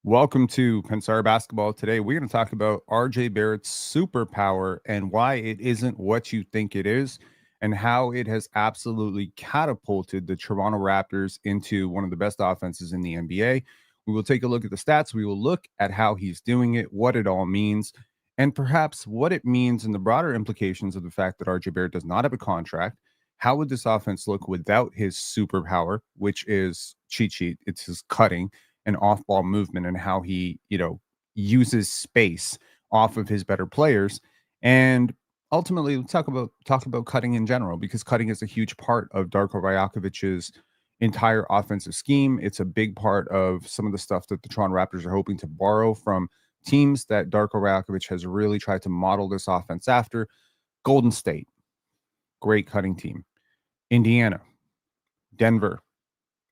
Welcome to PENSARE Basketball. Today, we're going to talk about RJ Barrett's superpower and why it isn't what you think it is, and how it has absolutely catapulted the Toronto Raptors into one of the best offenses in the NBA. We will take a look at the stats. We will look at how he's doing it, what it all means, and perhaps what it means and the broader implications of the fact that RJ Barrett does not have a contract. How would this offense look without his superpower, which is cheat sheet? It's his cutting and off-ball movement and how he, uses space off of his better players. And ultimately, we'll talk about cutting in general, because cutting is a huge part of Darko Rajakovic's entire offensive scheme. It's a big part of some of the stuff that the Toronto Raptors are hoping to borrow from teams that Darko Rajakovic has really tried to model this offense after. Golden State, great cutting team. Indiana, Denver.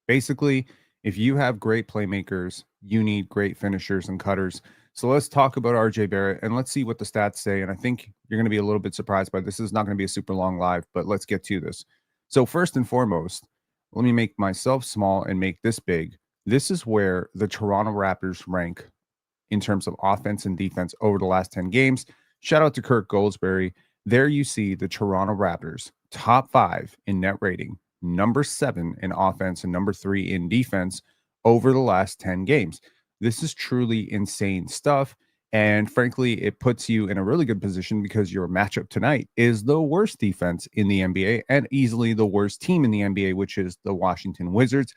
Basically, if you have great playmakers, you need great finishers and cutters. So let's talk about RJ Barrett and let's see what the stats say. And I think you're going to be a little bit surprised by this. This is not going to be a super long live, but let's get to this. So, first and foremost, let me make myself small and make this big. This is where the Toronto Raptors rank in terms of offense and defense over the last 10 games. Shout out to Kirk Goldsberry. There you see the Toronto Raptors, top 5 in net rating, number 7 in offense, and number 3 in defense over the last 10 games. This is truly insane stuff. And frankly, it puts you in a really good position because your matchup tonight is the worst defense in the NBA and easily the worst team in the NBA, which is the Washington Wizards.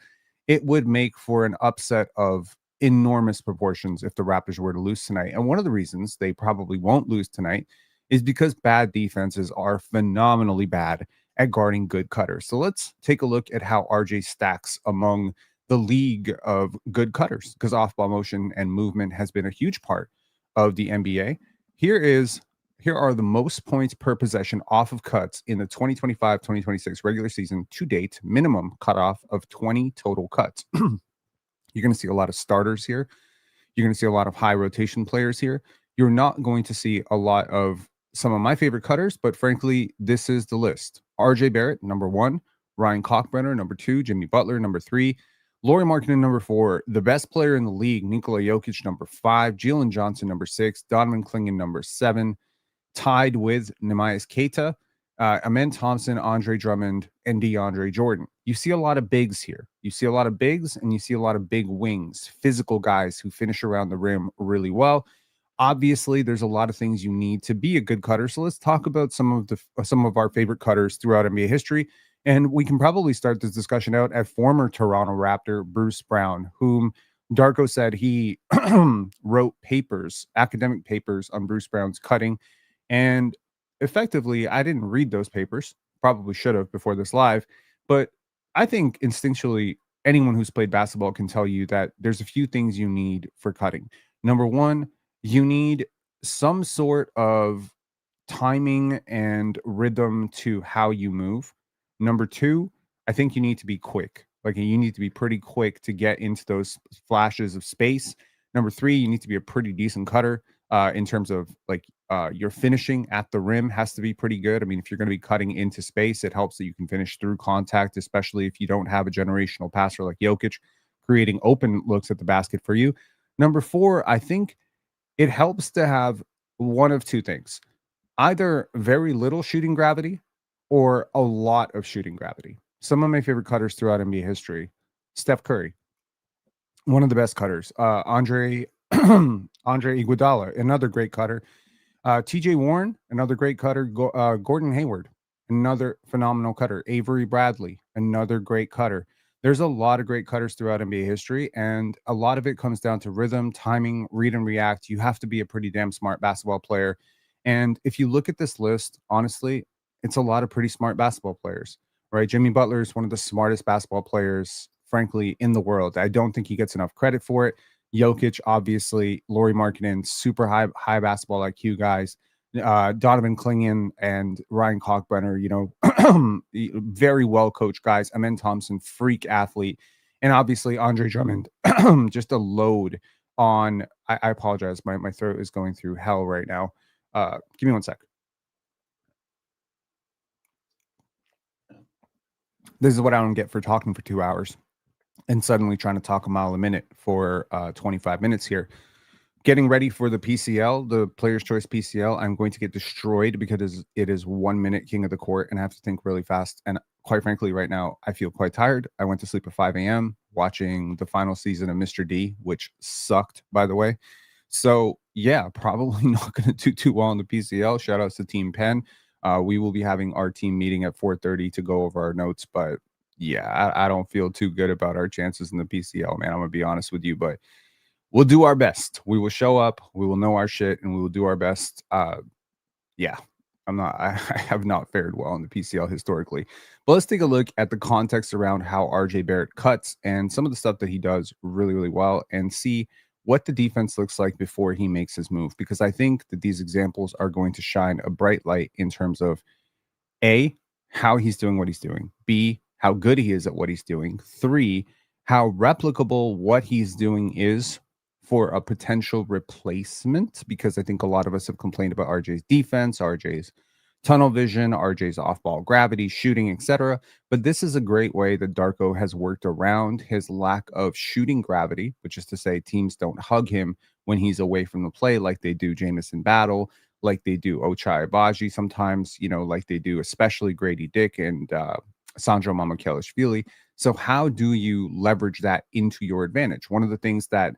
It would make for an upset of enormous proportions if the Raptors were to lose tonight. And one of the reasons they probably won't lose tonight is because bad defenses are phenomenally bad at guarding good cutters. So let's take a look at how RJ stacks among the league of good cutters, because off-ball motion and movement has been a huge part of the NBA. Here are the most points per possession off of cuts in the 2025-2026 regular season to date, minimum cutoff of 20 total cuts. You're going to see a lot of starters here. You're going to see a lot of high rotation players here. You're not going to see a lot of some of my favorite cutters, but frankly, this is the list. RJ Barrett, number 1. Ryan Kalkbrenner, number 2. Jimmy Butler, number 3. Lauri Markkanen, number 4. The best player in the league, Nikola Jokic, number 5. Jalen Johnson, number 6. Donovan Clingan, number 7. Tied with Neemias Queta, Amen Thompson, Andre Drummond, and DeAndre Jordan. You see a lot of bigs here. You see a lot of bigs, and you see a lot of big wings, physical guys who finish around the rim really well. Obviously, there's a lot of things you need to be a good cutter. So let's talk about some of our favorite cutters throughout NBA history. And we can probably start this discussion out at former Toronto Raptor Bruce Brown, whom Darko said he wrote papers, academic papers on Bruce Brown's cutting. And effectively, I didn't read those papers, probably should have before this live, but I think instinctually, anyone who's played basketball can tell you that there's a few things you need for cutting. Number 1, you need some sort of timing and rhythm to how you move. Number 2, I think you need to be quick. Like, you need to be pretty quick to get into those flashes of space. Number 3, you need to be a pretty decent cutter in terms of your finishing at the rim has to be pretty good. I mean, if you're going to be cutting into space, it helps that you can finish through contact, especially if you don't have a generational passer like Jokic creating open looks at the basket for you. Number 4, I think it helps to have one of two things: either very little shooting gravity or a lot of shooting gravity. Some of my favorite cutters throughout NBA history: Steph Curry, one of the best cutters. Andre Iguodala, another great cutter. TJ Warren, another great cutter. Gordon Hayward, another phenomenal cutter. Avery Bradley, another great cutter. There's a lot of great cutters throughout NBA history, and a lot of it comes down to rhythm, timing, read and react. You have to be a pretty damn smart basketball player. And if you look at this list, honestly, it's a lot of pretty smart basketball players, right? Jimmy Butler is one of the smartest basketball players, frankly, in the world. I don't think he gets enough credit for it. Jokic, obviously, Lauri Markkanen, super high basketball IQ guys. Donovan Clingan and Ryan Kalkbrenner, very well coached guys. Amen Thompson, freak athlete, and obviously Andre Drummond, just a load on. I apologize, my throat is going through hell right now. Give me one sec. This is what I don't get for talking for 2 hours. and suddenly trying to talk a mile a minute for 25 minutes here. Getting ready for the PCL, the Players' Choice PCL, I'm going to get destroyed because it is 1 minute king of the court, and I have to think really fast. And quite frankly, right now, I feel quite tired. I went to sleep at 5 a.m. watching the final season of Mr. D, which sucked, by the way. So, yeah, probably not going to do too well in the PCL. Shout outs to Team Penn. We will be having our team meeting at 4:30 to go over our notes, but yeah, I don't feel too good about our chances in the PCL, man. I'm going to be honest with you, but we'll do our best. We will show up, we will know our shit, and we will do our best. Yeah, I have not fared well in the PCL historically. But let's take a look at the context around how RJ Barrett cuts and some of the stuff that he does really, really well, and see what the defense looks like before he makes his move. Because I think that these examples are going to shine a bright light in terms of A, how he's doing what he's doing. B, how good he is at what he's doing. Three, how replicable what he's doing is for a potential replacement, because I think a lot of us have complained about RJ's defense, RJ's tunnel vision, RJ's off-ball gravity, shooting, etc. But this is a great way that Darko has worked around his lack of shooting gravity, which is to say teams don't hug him when he's away from the play like they do Jamison Battle, like they do Ochai Abaji sometimes, like they do especially Grady Dick and Sandro Mamukelashvili. So how do you leverage that into your advantage? One of the things that,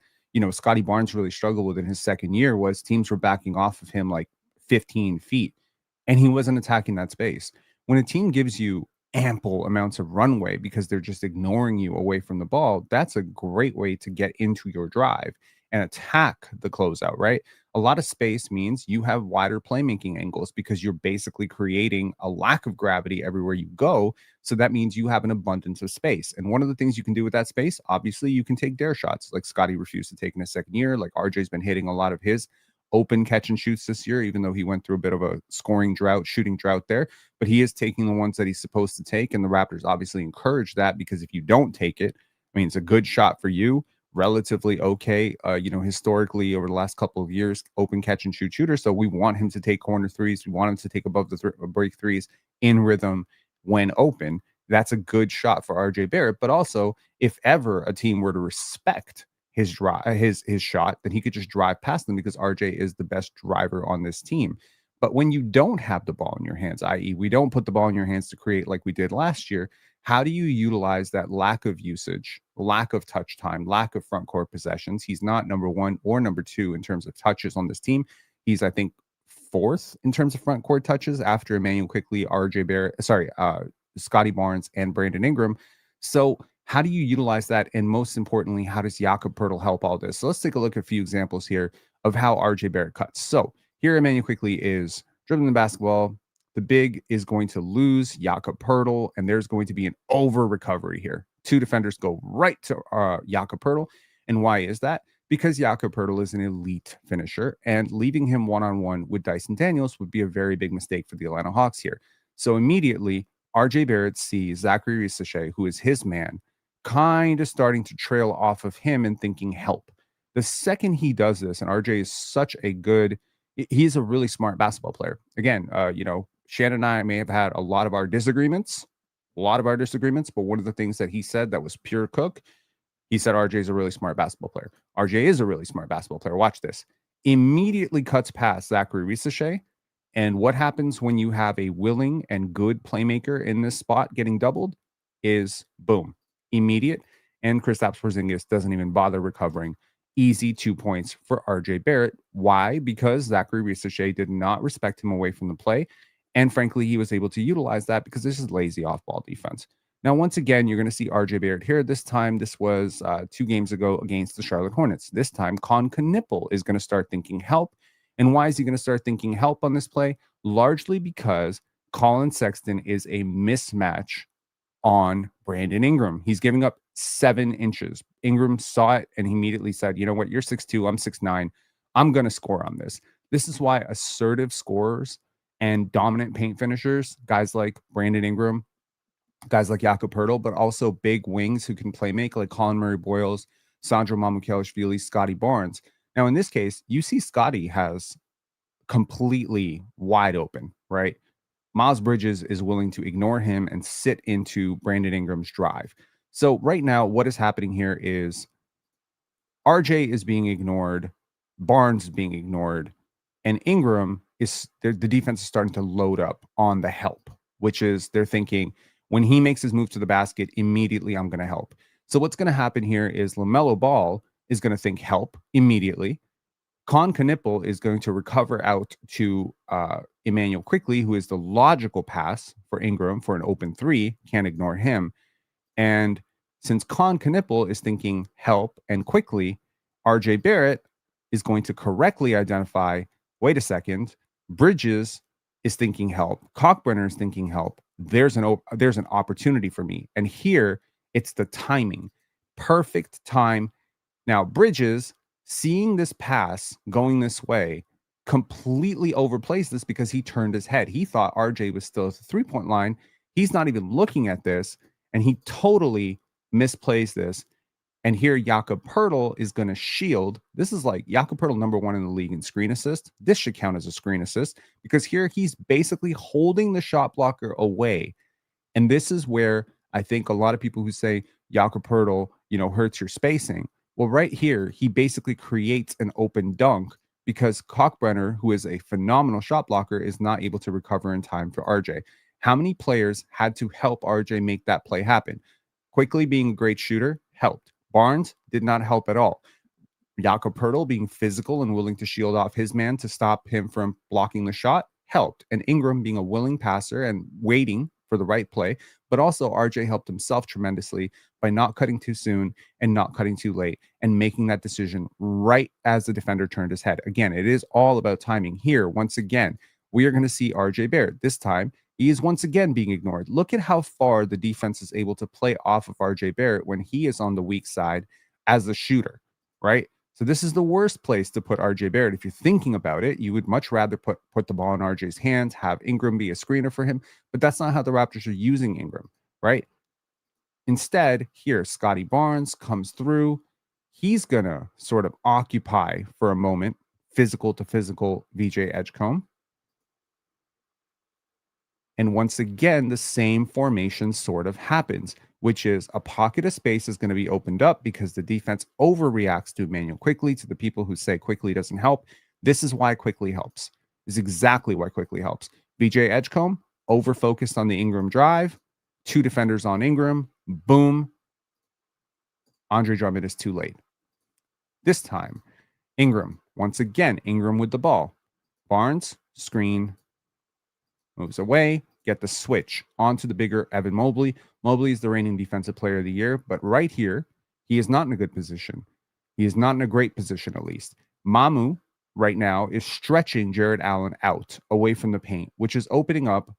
Scotty Barnes really struggled with in his second year was teams were backing off of him like 15 feet and he wasn't attacking that space. When a team gives you ample amounts of runway because they're just ignoring you away from the ball, that's a great way to get into your drive and attack the closeout, right? A lot of space means you have wider playmaking angles because you're basically creating a lack of gravity everywhere you go. So that means you have an abundance of space. And one of the things you can do with that space, obviously, you can take dare shots like Scotty refused to take in his second year. Like RJ's been hitting a lot of his open catch and shoots this year, even though he went through a bit of a scoring drought, shooting drought there. But he is taking the ones that he's supposed to take. And the Raptors obviously encourage that because if you don't take it, I mean, it's a good shot for you, relatively okay, historically over the last couple of years, open catch and shoot shooter. So we want him to take corner threes. We want him to take above the break threes in rhythm when open. That's a good shot for RJ Barrett. But also, if ever a team were to respect his drive, his shot, then he could just drive past them because RJ is the best driver on this team. But when you don't have the ball in your hands, i.e., we don't put the ball in your hands to create like we did last year, how do you utilize that lack of usage, lack of touch time, lack of front court possessions? He's not number one or number two in terms of touches on this team. He's, I think, fourth in terms of front court touches after Emmanuel Quickley, Scotty Barnes, and Brandon Ingram. So how do you utilize that? And most importantly, how does Jakob Poeltl help all this? So let's take a look at a few examples here of how RJ Barrett cuts. So here, Emmanuel Quickley is dribbling the basketball. The big is going to lose Jakob Poeltl, and there's going to be an over recovery here. Two defenders go right to Jakob Poeltl. And why is that? Because Jakob Poeltl is an elite finisher, and leaving him one-on-one with Dyson Daniels would be a very big mistake for the Atlanta Hawks here. So immediately, RJ Barrett sees Zachary Rissache, who is his man, kind of starting to trail off of him and thinking help. The second he does this, and RJ is such a good, he's a really smart basketball player. Again, Shannon and I may have had a lot of our disagreements, but one of the things that he said that was pure cook, he said RJ is a really smart basketball player. RJ is a really smart basketball player. Watch this. Immediately cuts past Zachary Rissache. And what happens when you have a willing and good playmaker in this spot getting doubled is boom, immediate. And Kristaps Porzingis doesn't even bother recovering. Easy 2 points for RJ Barrett. Why? Because Zachary Rissache did not respect him away from the play. And frankly, he was able to utilize that because this is lazy off-ball defense. Now, once again, you're going to see RJ Barrett here. This time, this was 2 games ago against the Charlotte Hornets. This time, Con Knipple is going to start thinking help. And why is he going to start thinking help on this play? Largely because Colin Sexton is a mismatch on Brandon Ingram. He's giving up 7 inches. Ingram saw it and he immediately said, you know what, you're 6'2", I'm 6'9". I'm going to score on this. This is why assertive scorers and dominant paint finishers, guys like Brandon Ingram, guys like Jakob Poeltl, but also big wings who can play make like Colin Murray-Boyles, Sandro Mamukelashvili, Scotty Barnes. Now, in this case, you see Scotty has completely wide open, right? Miles Bridges is willing to ignore him and sit into Brandon Ingram's drive. So right now, what is happening here is RJ is being ignored, Barnes is being ignored, and Ingram is the defense is starting to load up on the help, which is they're thinking when he makes his move to the basket, immediately I'm going to help. So what's going to happen here is LaMelo Ball is going to think help immediately. Con Knipple is going to recover out to Emmanuel quickly, who is the logical pass for Ingram for an open three. Can't ignore him. And since Con Knipple is thinking help and quickly, RJ Barrett is going to correctly identify, wait a second, Bridges is thinking help, Cockburner is thinking help. There's an opportunity for me. And here it's the timing. Perfect time. Now, Bridges, seeing this pass going this way, completely overplays this because he turned his head. He thought RJ was still at the three-point line. He's not even looking at this, and he totally misplays this. And here, Jakob Poeltl is going to shield. This is like Jakob Poeltl, #1 in the league in screen assist. This should count as a screen assist because here he's basically holding the shot blocker away. And this is where I think a lot of people who say Jakob Poeltl, hurts your spacing. Well, right here, he basically creates an open dunk because Cockburner, who is a phenomenal shot blocker, is not able to recover in time for RJ. How many players had to help RJ make that play happen? Quickly being a great shooter helped. Barnes did not help at all. Jakob Poeltl being physical and willing to shield off his man to stop him from blocking the shot helped. And Ingram being a willing passer and waiting for the right play. But also RJ helped himself tremendously by not cutting too soon and not cutting too late and making that decision right as the defender turned his head. Again, it is all about timing. Here, once again, we are going to see RJ Barrett. This time, he is once again being ignored. Look at how far the defense is able to play off of RJ Barrett when he is on the weak side as a shooter, right? So this is the worst place to put RJ Barrett. If you're thinking about it, you would much rather put the ball in RJ's hands, have Ingram be a screener for him, but that's not how the Raptors are using Ingram, right? Instead, here, Scotty Barnes comes through. He's going to sort of occupy for a moment, physical to physical VJ Edgecombe. And once again, the same formation sort of happens, which is a pocket of space is going to be opened up because the defense overreacts to Emmanuel quickly. To the people who say quickly doesn't help, this is why quickly helps. This is exactly why quickly helps. VJ Edgecombe over focused on the Ingram drive, two defenders on Ingram, boom. Andre Drummond is too late. This time, Ingram, once again, Ingram with the ball. Barnes, screen, moves away, get the switch onto the bigger Evan Mobley. Mobley is the reigning defensive player of the year, but right here, he is not in a good position. He is not in a great position, at least. Mamu right now is stretching Jared Allen out away from the paint, which is opening up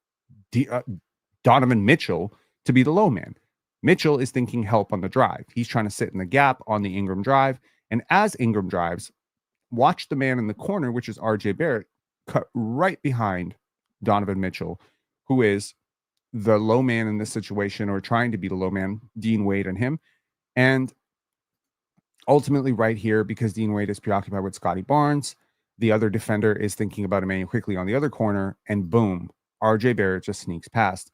Donovan Mitchell to be the low man. Mitchell is thinking help on the drive. He's trying to sit in the gap on the Ingram drive. And as Ingram drives, watch the man in the corner, which is RJ Barrett, cut right behind Donovan Mitchell, who is the low man in this situation or trying to be the low man, Dean Wade and him. And ultimately right here, because Dean Wade is preoccupied with Scotty Barnes, the other defender is thinking about Emmanuel quickly on the other corner, and boom, RJ Barrett just sneaks past.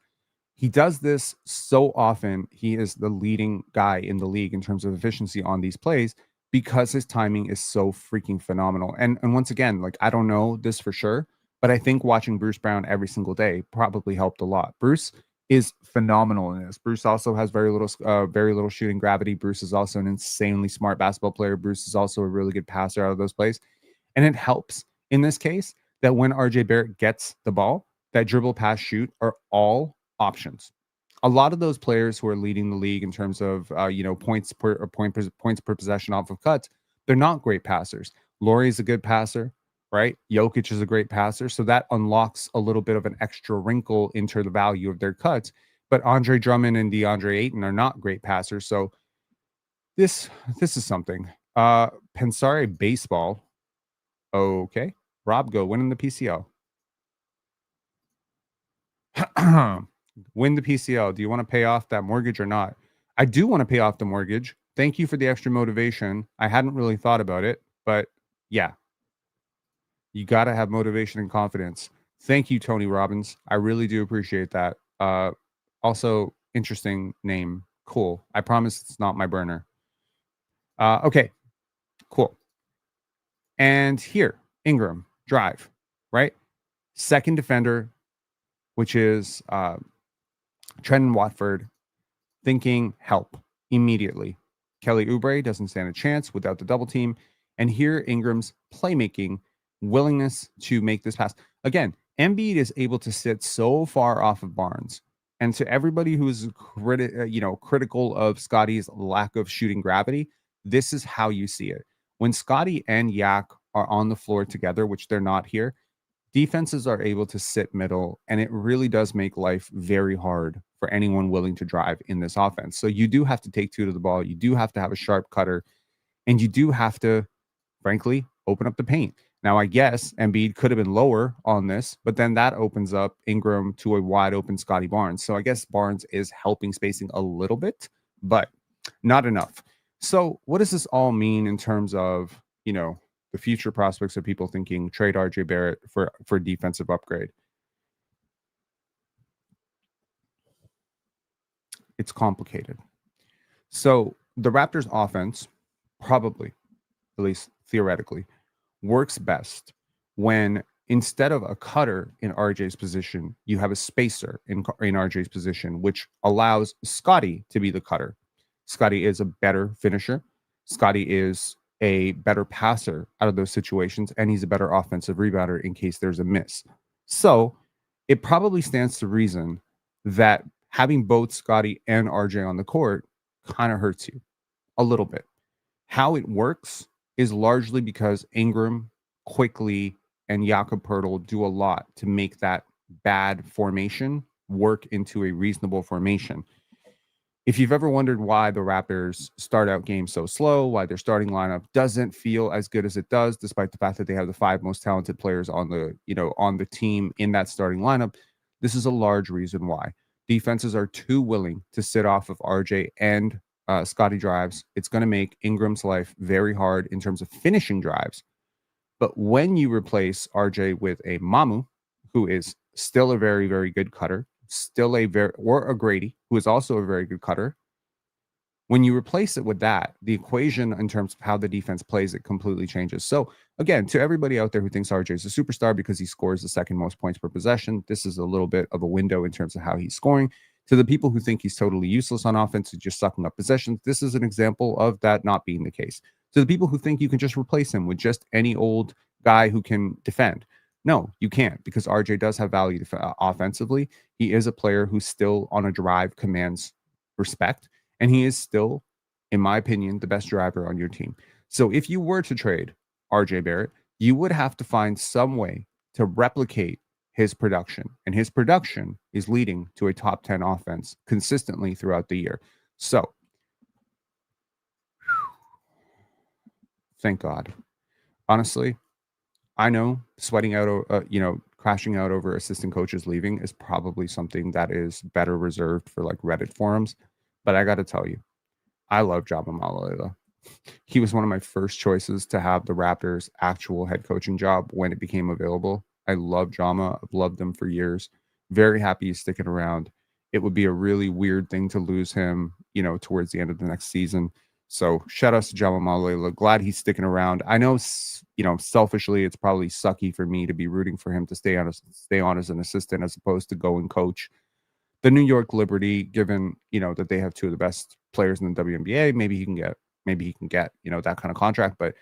He does this so often. He is the leading guy in the league in terms of efficiency on these plays because his timing is so freaking phenomenal. And once again, like, I don't know this for sure, but I think watching Bruce Brown every single day probably helped a lot. Bruce is phenomenal in this. Bruce also has very little shooting gravity. Bruce is also an insanely smart basketball player. Bruce is also a really good passer out of those plays. And it helps in this case that when RJ Barrett gets the ball, that dribble, pass, shoot are all options. A lot of those players who are leading the league in terms of points per possession off of cuts, they're not great passers. Laurie's a good passer, right? Jokic is a great passer, so that unlocks a little bit of an extra wrinkle into the value of their cuts. But Andre Drummond and DeAndre Ayton are not great passers, so this is something. Pensare Baseball, okay. Rob, go winning the PCL. Win the PCL. Do you want to pay off that mortgage or not? I do want to pay off the mortgage. Thank you for the extra motivation. I hadn't really thought about it, but yeah, you got to have motivation and confidence. Thank you, Tony Robbins. I really do appreciate that. Also, interesting name, Cool. I promise it's not my burner. Okay, cool. And here, Ingram, drive, right? Second defender, which is Trenton Watford, thinking help immediately. Kelly Oubre doesn't stand a chance without the double team. And here, Ingram's playmaking, willingness to make this pass. Again, Embiid is able to sit so far off of Barnes. And to everybody who's critical of Scotty's lack of shooting gravity, this is how you see it. When Scotty and Yak are on the floor together, which they're not here, defenses are able to sit middle, and it really does make life very hard for anyone willing to drive in this offense. So you do have to take two to the ball. You do have to have a sharp cutter, and you do have to, frankly, open up the paint. Now, I guess Embiid could have been lower on this, but then that opens up Ingram to a wide open Scotty Barnes. So I guess Barnes is helping spacing a little bit, but not enough. So what does this all mean in terms of, the future prospects of people thinking trade RJ Barrett for defensive upgrade? It's complicated. So the Raptors offense probably, at least theoretically, works best when instead of a cutter in RJ's position, you have a spacer in RJ's position, which allows Scotty to be the cutter. Scotty is a better finisher. Scotty is a better passer out of those situations, and he's a better offensive rebounder in case there's a miss. So it probably stands to reason that having both Scotty and RJ on the court kind of hurts you a little bit. How it works is largely because Ingram, Quickly, and Jakob Poeltl do a lot to make that bad formation work into a reasonable formation. If you've ever wondered why the Raptors start out games so slow, why their starting lineup doesn't feel as good as it does, despite the fact that they have the five most talented players on the team in that starting lineup, this is a large reason why. Defenses are too willing to sit off of RJ and Scotty drives. It's going to make Ingram's life very hard in terms of finishing drives. But when you replace RJ with a Mamu, who is still a very, very good cutter, or a Grady, who is also a very good cutter, when you replace it with that, the equation in terms of how the defense plays, it completely changes. So again, to everybody out there who thinks RJ is a superstar because he scores the second most points per possession, this is a little bit of a window in terms of how he's scoring. To the people who think he's totally useless on offense and just sucking up possessions, this is an example of that not being the case. To the people who think you can just replace him with just any old guy who can defend, no, you can't, because RJ does have value offensively. He is a player who still on a drive commands respect, and he is still, in my opinion, the best driver on your team. So if you were to trade RJ Barrett, you would have to find some way to replicate his production, and his production is leading to a top 10 offense consistently throughout the year. So thank God. Honestly, I know sweating out, crashing out over assistant coaches leaving is probably something that is better reserved for like Reddit forums. But I got to tell you, I love Jama Malalela. He was one of my first choices to have the Raptors' actual head coaching job when it became available. I love Jama. I've loved him for years. Very happy he's sticking around. It would be a really weird thing to lose him, towards the end of the next season. So shout out to Jama Malalela. Glad he's sticking around. I know, selfishly, it's probably sucky for me to be rooting for him to stay on as an assistant as opposed to go and coach the New York Liberty, given, that they have two of the best players in the WNBA. Maybe he can get, that kind of contract. But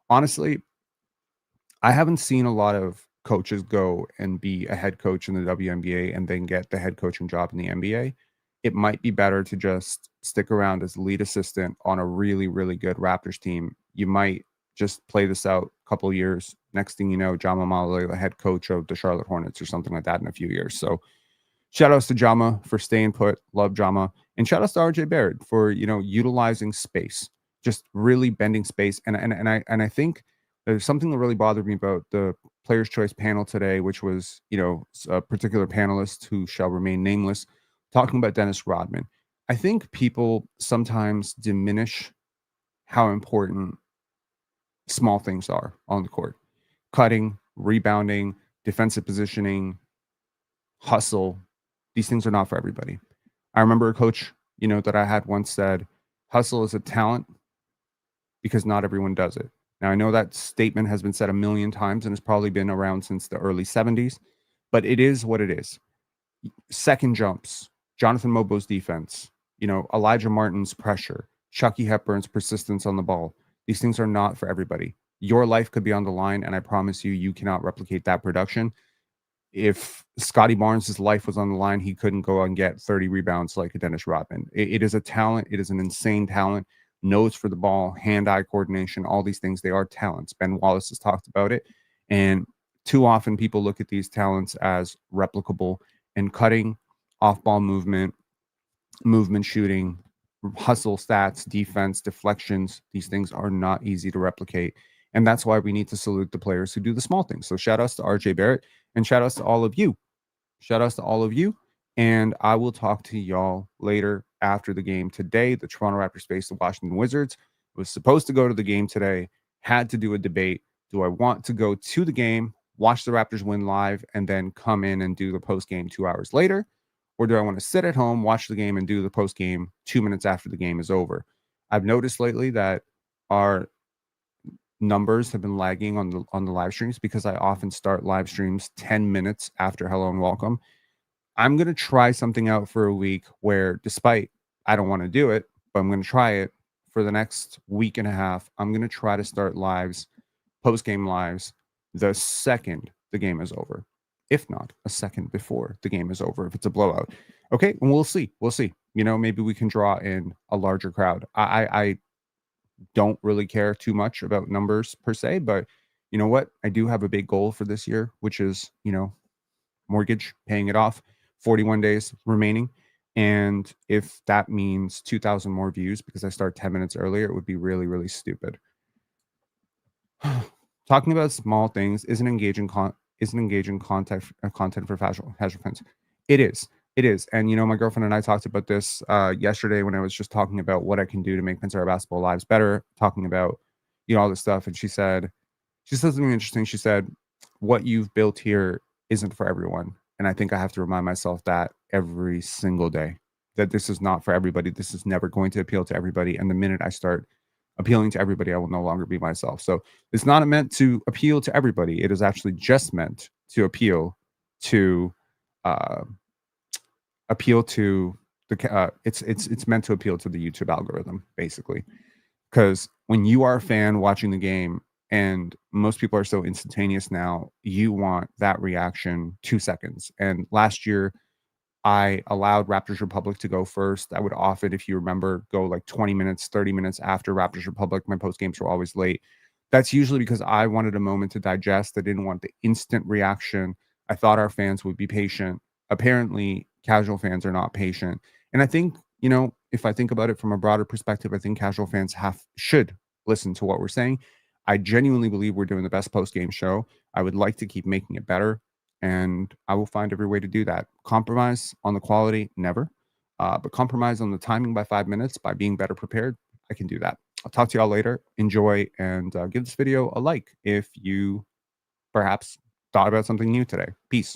honestly, I haven't seen a lot of coaches go and be a head coach in the WNBA and then get the head coaching job in the NBA. It might be better to just stick around as lead assistant on a really, really good Raptors team. You might just play this out a couple of years. Next thing you know, Jama Malalela, the head coach of the Charlotte Hornets or something like that in a few years. So shout outs to Jama for staying put. Love Jama. And shout outs to RJ Barrett for, utilizing space, just really bending space. And I think there's something that really bothered me about the Players' Choice panel today, which was, a particular panelist who shall remain nameless, talking about Dennis Rodman. I think people sometimes diminish how important small things are on the court. Cutting, rebounding, defensive positioning, hustle. These things are not for everybody. I remember a coach that I had once said, hustle is a talent because not everyone does it. Now, I know that statement has been said a million times and has probably been around since the early 70s, but it is what it is. Second jumps, Jonathan Mobo's defense, Elijah Martin's pressure, Chucky Hepburn's persistence on the ball. These things are not for everybody. Your life could be on the line, and I promise you, you cannot replicate that production. If Scotty Barnes' life was on the line, he couldn't go and get 30 rebounds like Dennis Rodman. It is a talent. It is an insane talent. Nose for the ball, hand-eye coordination, all these things, they are talents. Ben Wallace has talked about it. And too often people look at these talents as replicable, and cutting, off-ball movement shooting, hustle stats, defense, deflections, these things are not easy to replicate. And that's why we need to salute the players who do the small things. So shout outs to RJ Barrett and shout outs to all of you. Shout outs to all of you. And I will talk to y'all later after the game today. The Toronto Raptors faced the Washington Wizards. Was supposed to go to the game today, had to do a debate. Do I want to go to the game, watch the Raptors win live, and then come in and do the post game 2 hours later? Or do I want to sit at home, watch the game, and do the post game 2 minutes after the game is over? I've noticed lately that our numbers have been lagging on the live streams because I often start live streams 10 minutes after hello and welcome. I'm going to try something out for a week where, despite I don't want to do it, but I'm going to try it for the next week and a half. I'm going to try to start lives, post game lives, the second the game is over, if not a second before the game is over, if it's a blowout. Okay, and we'll see. Maybe we can draw in a larger crowd. I don't really care too much about numbers per se, but you know what? I do have a big goal for this year, which is, mortgage, paying it off, 41 days remaining. And if that means 2,000 more views because I start 10 minutes earlier, it would be really, really stupid. Talking about small things isn't engaging content for casual fans. It is. And my girlfriend and I talked about this yesterday when I was just talking about what I can do to make Pensare basketball lives better, talking about all this stuff. And she said something interesting. She said, what you've built here isn't for everyone. And I think I have to remind myself that every single day, that this is not for everybody. This is never going to appeal to everybody. And the minute I start appealing to everybody, I will no longer be myself. So it's not meant to appeal to everybody. It is actually just meant to appeal to the it's meant to appeal to the YouTube algorithm, basically. Because when you are a fan watching the game, and most people are so instantaneous now, you want that reaction 2 seconds. And last year, I allowed Raptors Republic to go first. I would often, if you remember, go like 20 minutes, 30 minutes after Raptors Republic. My post games were always late. That's usually because I wanted a moment to digest. I didn't want the instant reaction. I thought our fans would be patient. Apparently, casual fans are not patient. And I think, if I think about it from a broader perspective, I think casual fans should listen to what we're saying. I genuinely believe we're doing the best post-game show. I would like to keep making it better, and I will find every way to do that. Compromise on the quality, never. But compromise on the timing by 5 minutes by being better prepared, I can do that. I'll talk to y'all later. Enjoy, and give this video a like if you perhaps thought about something new today. Peace.